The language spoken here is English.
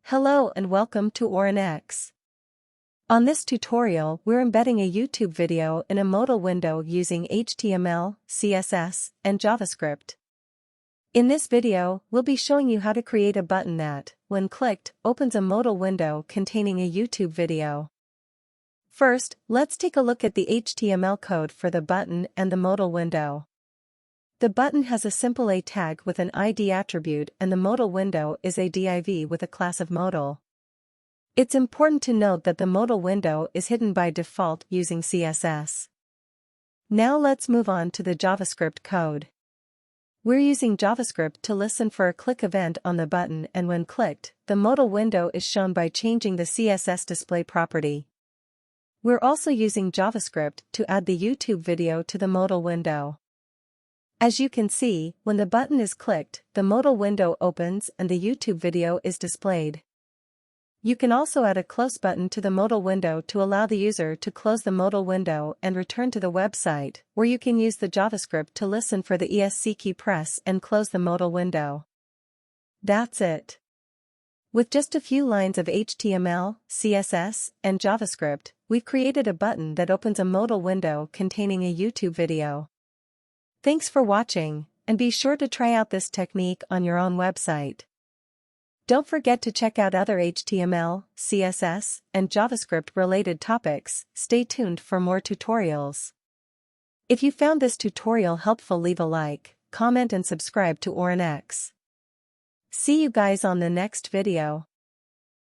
Hello and welcome to Orin-X. On this tutorial, we're embedding a YouTube video in a modal window using HTML, CSS, and JavaScript. In this video, we'll be showing you how to create a button that, when clicked, opens a modal window containing a YouTube video. First, let's take a look at the HTML code for the button and the modal window. The button has a simple A tag with an ID attribute and the modal window is a div with a class of modal. It's important to note that the modal window is hidden by default using CSS. Now let's move on to the JavaScript code. We're using JavaScript to listen for a click event on the button, and when clicked, the modal window is shown by changing the CSS display property. We're also using JavaScript to add the YouTube video to the modal window. As you can see, when the button is clicked, the modal window opens and the YouTube video is displayed. You can also add a close button to the modal window to allow the user to close the modal window and return to the website, where you can use the JavaScript to listen for the ESC key, press and close the modal window. That's it. With just a few lines of HTML, CSS, and JavaScript, we've created a button that opens a modal window containing a YouTube video. Thanks for watching, and be sure to try out this technique on your own website. Don't forget to check out other HTML, CSS, and JavaScript-related topics. Stay tuned for more tutorials. If you found this tutorial helpful, leave a like, comment and subscribe to Orin-X. See you guys on the next video.